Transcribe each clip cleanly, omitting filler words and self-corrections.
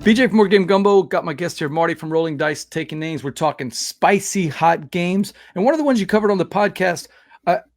BJ from More Game Gumbo, got my guest here, Marty from Rolling Dice, taking names. We're talking spicy hot games, and one of the ones you covered on the podcast.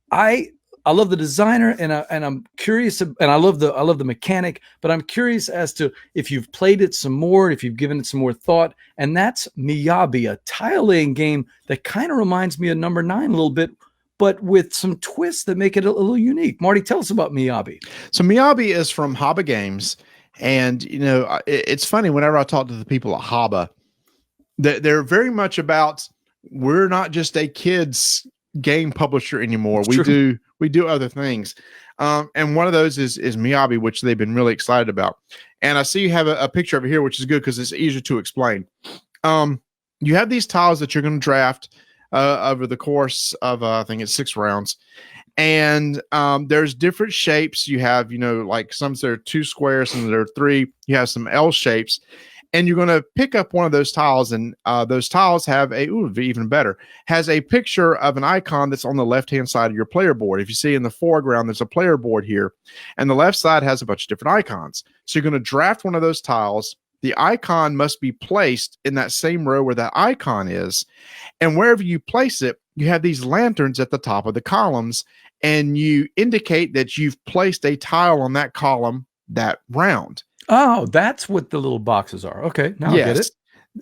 I love the designer, and I'm curious, and I love the mechanic, but I'm curious as to if you've played it some more, if you've given it some more thought, and that's Miyabi, a tile laying game that kind of reminds me of Number 9 a little bit, but with some twists that make it a little unique. Marty, tell us about Miyabi. So Miyabi is from HABA Games. And, you know, it's funny whenever I talk to the people at HABA, they're very much about, we're not just a kids game publisher anymore. We do other things. And one of those is Miyabi, which they've been really excited about. And I see you have a picture over here, which is good because it's easier to explain. You have these tiles that you're going to draft over the course of, I think it's 6 rounds. And there's different shapes. You have, you know, like some there are 2 squares, some there are 3. You have some L shapes, and you're going to pick up one of those tiles, and those tiles have even better, has a picture of an icon that's on the left-hand side of your player board. If you see in the foreground, there's a player board here, and the left side has a bunch of different icons. So you're going to draft one of those tiles. The icon must be placed in that same row where that icon is, and wherever you place it, you have these lanterns at the top of the columns, and you indicate that you've placed a tile on that column that round. Oh, that's what the little boxes are. Okay, now I get it.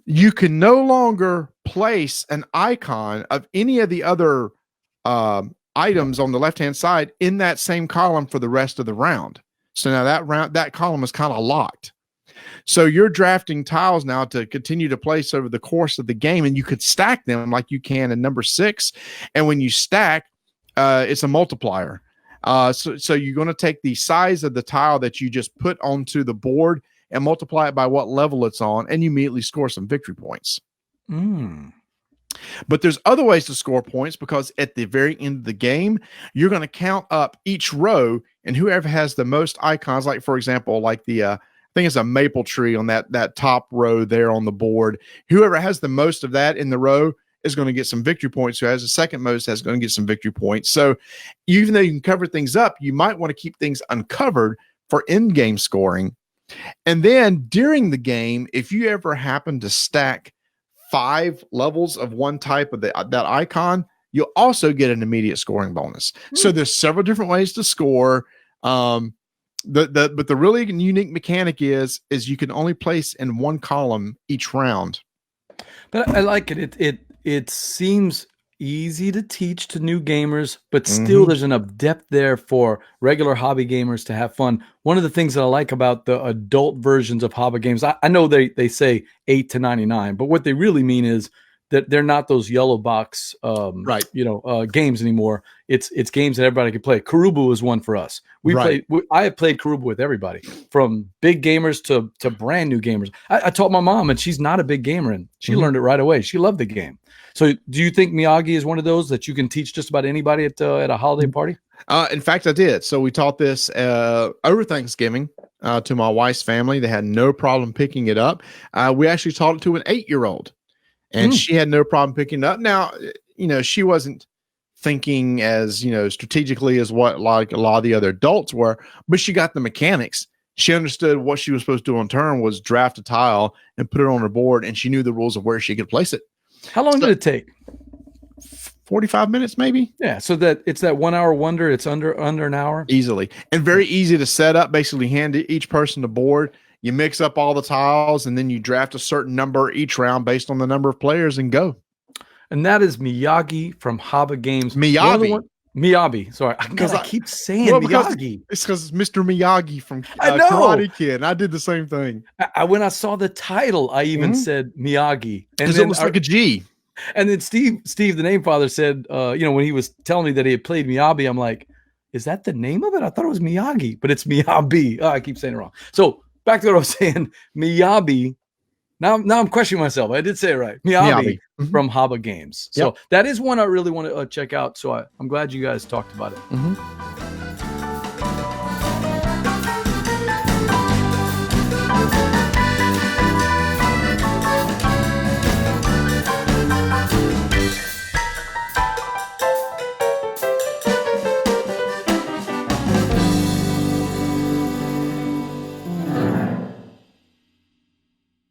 You can no longer place an icon of any of the other items on the left-hand side in that same column for the rest of the round. So now that column is kind of locked. So you're drafting tiles now to continue to place over the course of the game, and you could stack them like you can in Number 6. And when you stack, it's a multiplier. So you're going to take the size of the tile that you just put onto the board and multiply it by what level it's on, and you immediately score some victory points. But there's other ways to score points, because at the very end of the game, you're going to count up each row, and whoever has the most icons, like for example, like the I think it's a maple tree on that top row there on the board. Whoever has the most of that in the row is going to get some victory points. Who has the second most is going to get some victory points. So even though you can cover things up, you might want to keep things uncovered for in-game scoring. And then during the game, if you ever happen to stack 5 levels of one type of that icon, you'll also get an immediate scoring bonus. So there's several different ways to score. But the really unique mechanic is you can only place in one column each round. But I like it. It seems easy to teach to new gamers, but still there's enough depth there for regular hobby gamers to have fun. One of the things that I like about the adult versions of HABA Games, I know they say $8 to $99, but what they really mean is that they're not those yellow box games anymore. It's games that everybody can play. Karubu is one for us. I have played Karubu with everybody, from big gamers to brand new gamers. I taught my mom, and she's not a big gamer, and she learned it right away. She loved the game. So do you think Miyagi is one of those that you can teach just about anybody at a holiday party? In fact, I did. So we taught this over Thanksgiving to my wife's family. They had no problem picking it up. We actually taught it to an 8-year-old. And she had no problem picking it up. Now, you know, she wasn't thinking as, you know, strategically as what like a lot of the other adults were, but she got the mechanics. She understood what she was supposed to do on turn was draft a tile and put it on her board, and she knew the rules of where she could place it. How long did it take? 45 minutes, maybe. Yeah, so that it's that 1 hour wonder. It's under an hour easily, and very easy to set up. Basically, hand each person the board. You mix up all the tiles, and then you draft a certain number each round based on the number of players and go. And that is Miyagi from HABA Games. Miyabi. Sorry, because I keep saying Miyagi. It's because it's Mr. Miyagi from Karate Kid. And I did the same thing. When I saw the title, I even said Miyagi. And it looks like a G. And then Steve, the name father, said, when he was telling me that he had played Miyabi, I'm like, is that the name of it? I thought it was Miyagi, but it's Miyabi. Oh, I keep saying it wrong. So back to what I was saying, Miyabi. Now I'm questioning myself. I did say it right. Miyabi from HABA Games. So that is one I really want to check out. So I'm glad you guys talked about it.